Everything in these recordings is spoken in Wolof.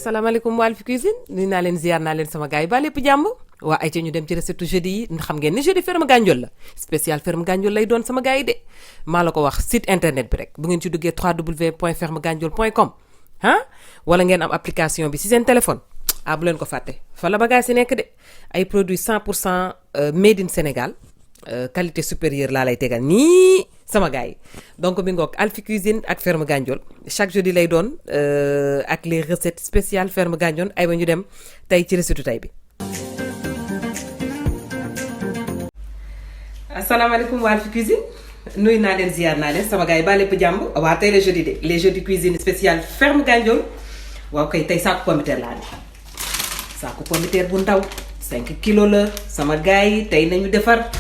asalaamaaleykum waa Alphie Cuisine nuyu naa leen ziar naa leen sama gars yi ba lépp jàmm waa ay ca ñu dem ci recette jeudi yi xam ngeen ni jeudi ferme Gandiol la spécial ferme Gandiol lay doon sama gars yi de maa la ko wax site internet bi rek bu ngeen ci duggee www.fermegandiol.com wala ngeen am application bi si seen téléphone bu leen ko fàtte fa la bagage yi nekk de ay produits 100% made in Sénégal qualité supérieure laa lay tegal nii sama gars yi donc mi ngoog Alphie Cuisine ak ferme Gandiol chaque jeudi lay doon ak les recettes spéciales ferme Gandiol ay ba ñu dem tey ci recette tey bi. asalaamaaleykum waa Alphie Cuisine nuyu naa leen ziar naa leen sama gars yi ba lépp jàmm waa tey le jeudi de les jeudi cuisine spéciale ferme Gandiol waaw kay tey saako pomme de terre laa ne saako pomme de terre bu ndaw 5 kilos la sama gars yi tey nañu defar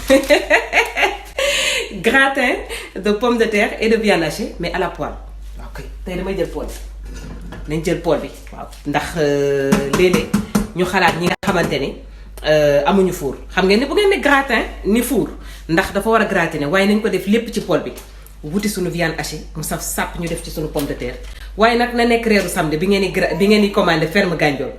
gratin de pommes de terre et de viande hachée mais à la poêle waaw kay tey damay jël poêle bi nañ jël poêle bi waaw ndax léeg-léeg ñu xalaat ñi nga xamante ni amuñu four xam ngeen ni bu ngeen ne gratin ni four ndax dafa war a gratiner waaye nañ ko def lépp ci poêle bi wuti suñu viande hachée mu saf sàpp ñu def ci suñu pomme de terre waaye nag na nekk reeru samedi bi ngeen di commandé ferme Gandiol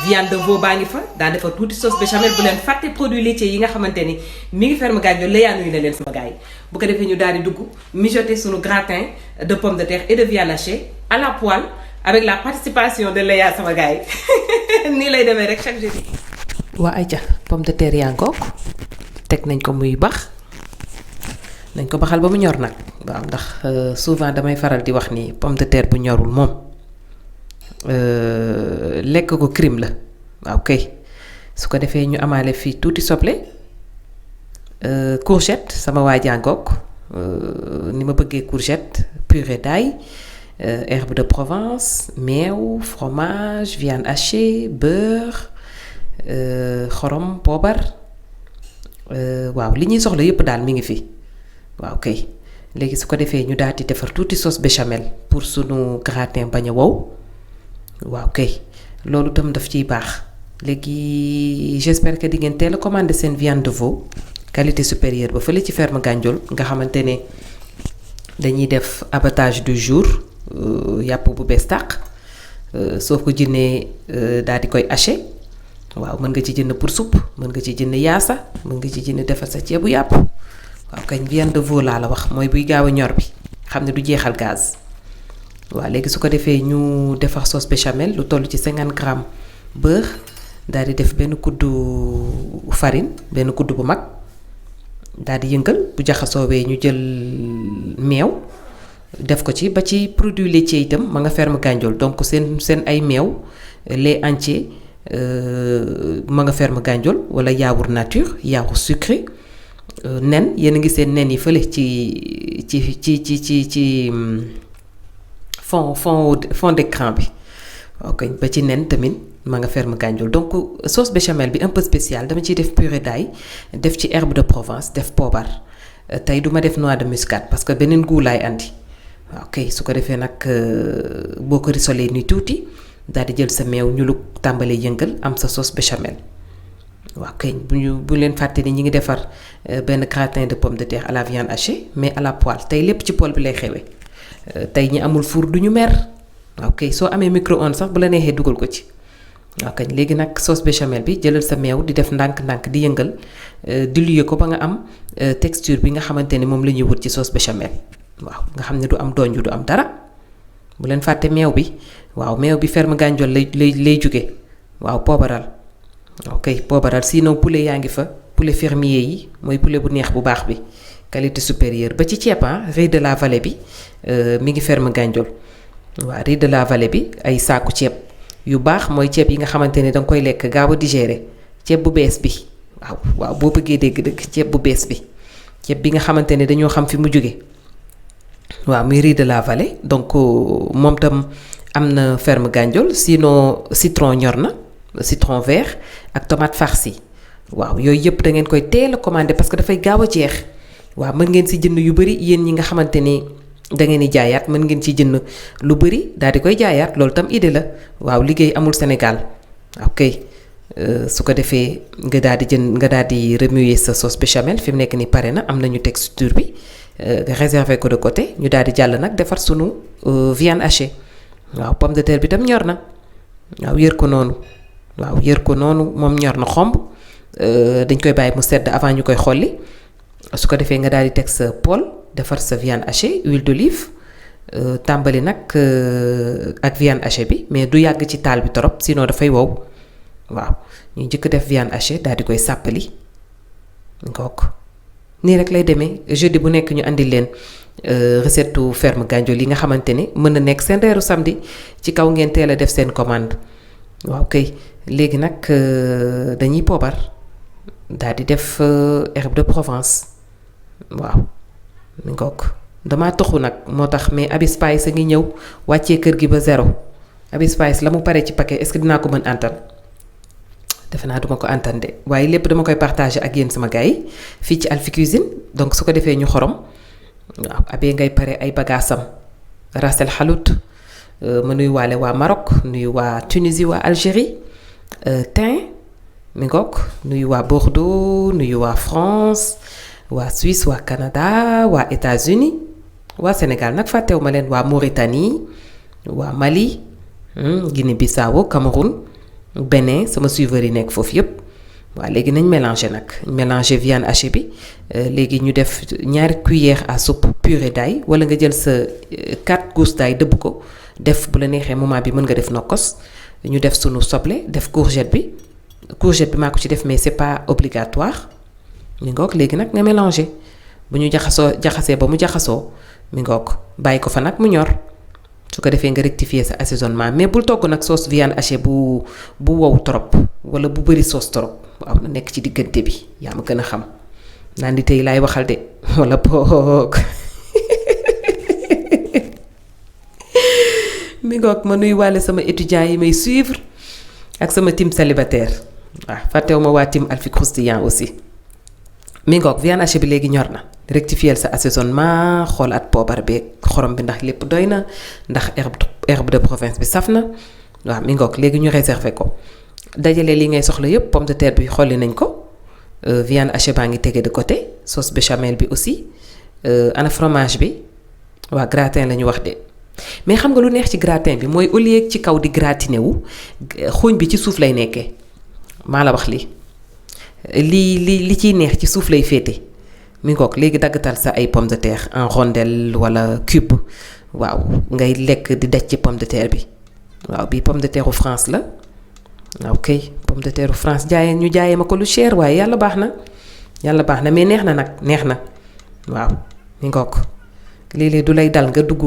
viande de veau baa ngi fa daa defar tuuti sauce béchamel bu leen fàtte produits laitiers yi nga xamante ni mi ngi ferme Gandiol la yaa nuyu na leen sama gars yi bu ko defee ñu daal di dugg mijoter suñu gratin de pomme de terre et de viande hachée à la poêle avec la participation de Léa sama gars yi nii lay demee rek chaque jeudi. waa ayca pomme de terre yaa ngoog teg nañ ko muy bax nañ ko baxal ba mu ñor nag waaw ndax souvent damay faral di wax ni pomme de terre bu ñorul moom lekk ko crime la waaw kay su ko defee ñu amaale fii tuuti soble courgette sama waa jàngoog ni ma bëggee courgette purée d'ail herbe de Provence meew fromage viande hachée beurre xorom poobar waaw li ñuy soxla yépp daal mi ngi fi waaw kay léegi su ko defee ñu daal di defar tuuti sauce béchamel pour sunu gratin bañ a wow waaw kay loolu itam daf ciy baax léegi j'espère que di ngeen teel a commandé seen viande de veau qualité supérieure ba fële ci ferme Gandiol nga xamante ne dañuy def abattage du jour yàpp bu bees tàq soo ko jëndee daal di koy haché waaw mën nga ci jënd pour soupe mën nga ci jënd yaasa mën nga ci jënd defar sa ceebu yàpp waaw kañ viande de veau laa la wax mooy buy gaaw a ñor bi xam ne du jeexal gaz waaw léegi su ko defee ñu defar sauce béchamel lu toll ci 50 grammes beurre daal di def benn kuddu farine benn kuddu bu mag daal di yëngal bu jaxasoowee ñu jël meew def ko ci ba ci produit laitier itam ma nga ferme Gandiol donc seen ay meew lait entier ma nga ferme Gandiol wala yaourt nature yaourt sucré nen yéen a ngi seen nen yi fële ci fond d'écran bi ok ba ci nen tamit ma nga ferme Gandiol donc sauce béchamel bi un peu spécial dama ciy def purée d'ail def ci herbe de Provence def poobar tey duma def noix de muscade parce que beneen goût laay andi ok su ko defee nag boo ko risolee ni tuuti daal di jël sa meew ñu lu tàmbalee yëngal am sa sauce béchamel waaw kay bu leen fàtte ni ñi ngi defar benn gratin de pomme de terre à la viande hachée mais à la poêle tey lépp ci poêle bi lay xewee tey ñi amul four duñu mer waaw kay soo amee micro-ondes sax bu la neexee dugal ko ci waaw kay léegi nag sauce béchamel bi jëlal sa meew di def ndànk-ndànk di yëngal diluer ko ba nga am texture bi nga xamante ne moom la ñuy wut ci sauce béchamel waaw nga xam ne du am donju du am dara bu leen fàtte meew bi waaw meew bi ferme Gandiol lay jóge waaw poobaral ok poobaral sinon poulet yaa ngi fa poulet fermier yi mooy poulet bu neex bu baax bi qualité supérieure ba ci ceeb riz de la vallée bi mi ngi ferme Gandiol waaw riz de la vallée bi ay saaku ceeb yu baax mooy ceeb yi nga xamante ne danga koy lekk gaaw a digérer ceeb bu bees bi waaw boo bëggee dégg ceeb bu bees bi ceeb bi nga xamante ne dañoo xam fi mu jóge waaw muy riz de la vallée donc moom tam am na ferme Gandiol sinon citron ñor na citron vert ak tomate farcie waaw yooyu yëpp da ngeen koy teel a commandé parce que dafay gaaw a jeex waaw mën ngeen si jënd yu bari yéen ñi nga xamante ni da ngeen di jaayaat mën ngeen ci jënd lu bari daal di koy jaayaat loolu tam idée la waaw liggéey amul Sénégal ok su ko defee nga daal di remuer sa sauce béchamel fi mu nekk ni pare na am nañu texture bi réserver ko de côté ñu daal di jàll nag defar sunu viande hachée waaw pomme de terre bi tam ñor na waaw yër ko noonu waaw yër ko noonu moom ñor na xomb dañ koy bàyyi mu sedd avant ñu koy xolli su ko defee nga daal di teg sa poêle defar sa viande hachée huile d'olive tàmbali nag ak viande hachée bi mais du yàgg ci taal bi trop sinon dafay wow waaw ñu njëkk def viande hachée daal di koy sàppali ngook nii rek lay demee jeudi bu nekk ñu andil leen recette ferme Gandiol yi nga xamante ne mën na nekk seen reeru samedi ci kaw ngeen teel a def seen commande waaw kay léegi nag dañuy poobar daal di def herbe de Provence waaw mi ngook damaa toxu nag moo tax mais Abi Spice a ngi ñëw wàccee kër gi ba zéro Abi Spice la mu pare ci paquet est-ce que dinaa ko mën antan defe naa duma ko antan de waaye lépp dama koy partager ak yéen sama gars yi fii ci Alphie Cuisine donc su ko defee ñu xorom waaw Abi ngay pare ay bagaasam rasel xalut ma nuyu waale waa Maroc nuyu waa Tunisie waa Algérie thym mi ngook nuyu waa Bordeaux nuyu waa France waa Suisse waa Canada waa États-Unis waa Sénégal nag fàttewu ma leen waa Mauritanie waa Mali Guinée-Bissau Cameroun Bénin sama suiveurs yi nekk foofu yépp waaw léegi nañ mélanger viande hachée bi léegi ñu def ñaari cuillère à soupe purée d'ail wala nga jël sa 4 gousses d'ail dëbb ko def bu la neexee moment bi mën nga def nokkos ñu def sunu soble def courgette bi maa ko ci def mais c'est pas obligatoire mi ngoog léegi nag nga mélanger bu ñu jaxasee ba mu jaxasoo mi ngoog bàyyi ko fa nag mu ñor su ko defee nga rectifier sa assaisonnement mais bul togg nag sauce viande hachée bu wow trop wala bu bëri sauce trop waaw na nekk ci diggante bi yaa ma gën a xam naan di tey laay waxal de wala boog mi ngoog ma nuy wàlle sama étudiants yi may suivre ak sama team célibataire waaw fàttewuma waa team Alphie Croustillant aussi mi ngoog viande hachée bi léegi ñor na rectifier sa assaisonnement xoolaat poobar beeg xorom bi ndax lépp doy na ndax herbe de Provence bi saf na waaw mi ngoog léegi ñu réserver ko dajale li ngay soxla yépp pomme de terre bi xolli nañ ko viande hachée baa ngi tege de côté sauce béchamel bi aussi ana fromage bi waa gratin la ñu wax de mais xam nga lu neex ci gratin bi mooy au lieu ci kaw di gratiner wu xooñ bi ci suuf lay nekkee maa la wax li ciy neex ci suuf lay féete mi ngoog léegi daggatal sa ay pomme de terre en rondelle wala cube waaw ngay lekk di daj ci pomme de terre bi waaw bii pomme de terre u France la waaw kay pomme de terre u France ñu jaayee ma ko lu cher waaye yàlla baax na mais neex na nag neex na waaw mi ngoog léeg-léeg du lay dal nga dugg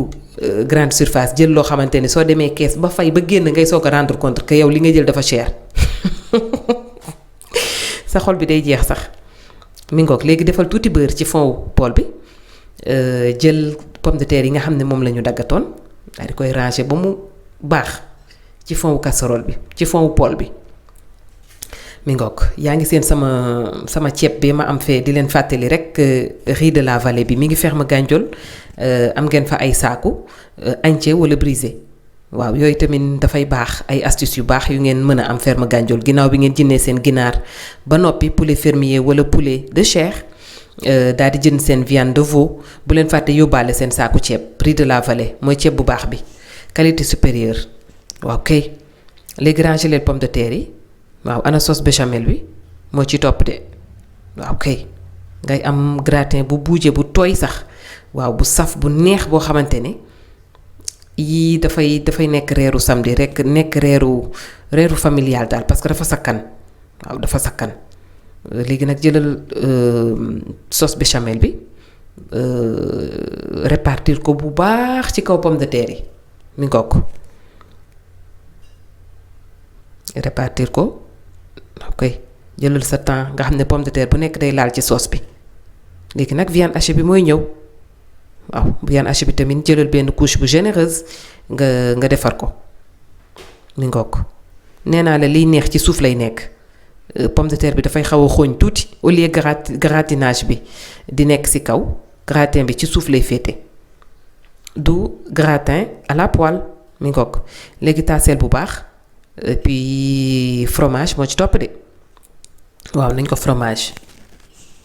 grande surface jël loo xamante ni soo demee kees ba fay ba génn ngay soog a rendre compte que yow li nga jël dafa cher sa xol bi day jeex sax mi ngoog léegi defal tuuti beurre ci fond poêle bi jël pomme de terre yi nga xam ne moom la ñu daggatoon daal di koy ranger ba mu baax ci fond casserole bi ci fond poêle bi mi ngoog yaa ngi seen sama ceeb bi ma am fee di leen fàttali rek riz de la vallée bi mi ngi ferme Gandiol am ngeen fa ay saaku entier wala brisé waaw yooyu tamit dafay baax ay astuces yu baax yu ngeen mën a am ferme Gandiol ginnaaw bi ngeen jëndee seen ginaar ba noppi poulet fermier wala poulet de chair daal di jënd seen viande de veau bu leen fàtte yóbbaale seen saaku ceeb riz de la vallée mooy ceeb bu baax bi qualité supérieure waaw kay léegi ranger leen pomme de terre yi waaw ana sauce béchamel bi moo ci topp de waaw kay ngay am gratin bu buuje bu tooy sax waaw bu saf bu neex boo xamante ne yii dafay nekk reeru samedi rek nekk reeru familial daal parce que dafa sakkan waaw dafa sakkan léegi nag jëlal sauce béchamel bi répartir ko bu baax ci kaw pomme de terre yi mi ngoog répartir ko ok jëlal sa temps nga xam ne pomme de terre bu nekk day laal ci sauce bi léegi nag viande hachée bi mooy ñëw waaw viande hachée bi tamit jëlal benn couche bu généreuse nga defar ko mi ngoog nee naa la liy neex ci suuf lay nekk pomme de terre bi dafay xaw a xooñ tuuti au lieu gratinage bi di nekk ci kaw gratin bi ci suuf lay féete du gratin à la poêle mi ngoog léegi taaseel bu baax et puis fromage moo ci topp de waaw nañ ko fromage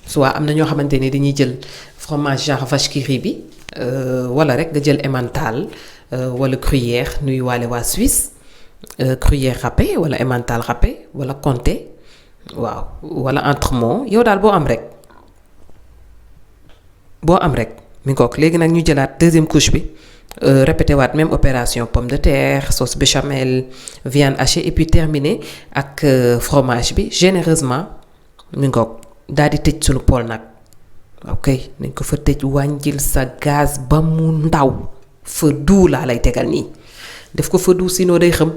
soit am na ñoo xamante ni dañuy jël fromage genre vache qui rit bi wala rek nga jël emmental wala gruyère nuyu waale waa Suisse gruyère râpé wala emmental râpé wala comté waaw wala entremets yow daal boo am rek mi ngoog léegi nag ñu jëlaat deuxième couche bi répété waat même opération pomme de terre sauce béchamel viande hachée et puis terminer ak fromage bi généreusement mi ngoog daal di tëj sunu poêle nag ok nañ ko fa tëj wàññil sa gaz ba mu ndaw fa duu laa lay tegal nii def ko fa duu sinon day xëm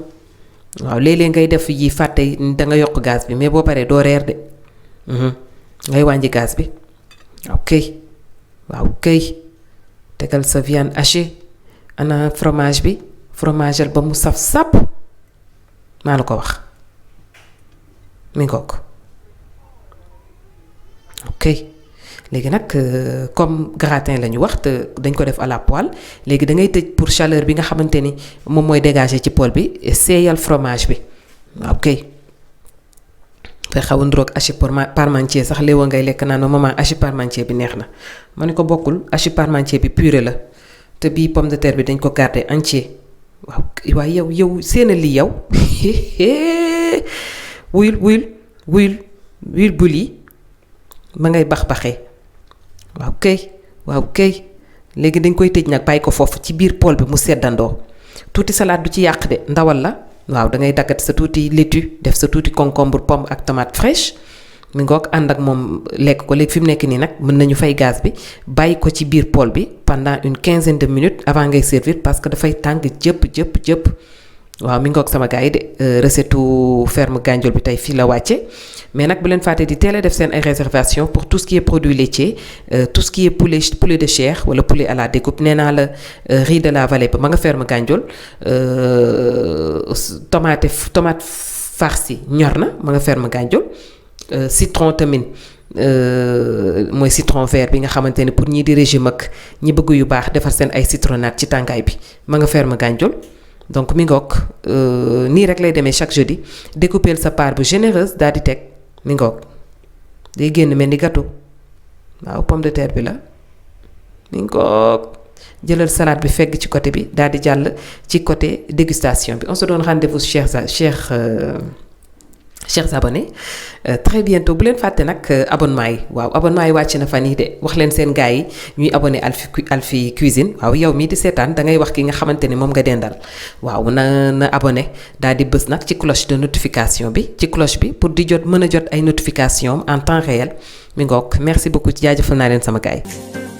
waaw léeg-léeg ngay def yi fàtte da nga yokk gaz bi mais boo paree doo reer de ngay wàññi gaz bi ok waaw kay tegal sa viande hachée ana fromage bi fromagel ba mu saf sap maa la ko wax mi ngoog ok léegi nag comme gratin la ñu wax te dañ ko def à la poêle léegi da ngay tëj pour chaleur bi nga xamante ni moom mooy dégager ci poêle bi seeyal fromage bi waaw kay te xaw a nduroog hachis parmentier sax léewa ngay lekk naan ma maman hachis parmentier bi neex na ma ne ko bokkul hachis parmentier bi purée la te bii pomme de terre bi dañ ko garder entier waaw waaye yow séena lii yow wuyul bul yi ma ngay bax-baxee waaw kay léegi dañ koy tëj nag bàyyi ko foofu ci biir poêle bi mu seddandoo tuuti salade du ci yàq de ndawal la waaw da ngay daggat sa tuuti laitue def sa tuuti concombre pomme ak tomate fraîche mi ngoog ànd ak moom lekk ko léegi fi mu nekk nii nag mën nañu fay gaz bi bàyyi ko ci biir poêle bi pendant une quinzaine de minutes avant ngay servir parce que dafay tàng jëpp waaw mi ngoog sama gars yi de recette ferme Gandiol bi tey fii la wàcce mais nag bu leen fàtte di teel a def seen ay réservation pour tout ce qui est produit laitier tout ce qui est poulet de chair wala poulet à la découpe nee naa la riz de la vallée ba ma nga ferme Gandiol tomate farci ñor na ma nga ferme Gandiol citron tamit mooy citron vert bi nga xamante ne pour ñii di régime ak ñi bëgg yu baax defar seen ay citronnade ci tàngaay bi ma nga ferme Gandiol donc mi ngoog nii rek lay demee chaque jeudi découper sa part bu généreuse daal di teg mi ngoog day génn mel ni gâteau waaw pomme de terre bi la mi ngoog jëlal salade bi fegg ci côté bi daal di jàll ci côté dégustation bi on se donne rendez-vous chers abonnés très bientôt bu leen fàtte nag abonnement yi waaw abonnement yi wàcc na fan yii de wax leen seen gars yi ñuy abonné Alphie Cuisine waaw yow mii di seetaan da ngay wax ki nga xamante ni moom nga dendal waaw na abonné daal di bës nag ci cloche de notification bi ci cloche bi pour di mën a jot ay notification en temps réel mi ngoog merci beaucoup ci jaajëfal naa leen sama gars yi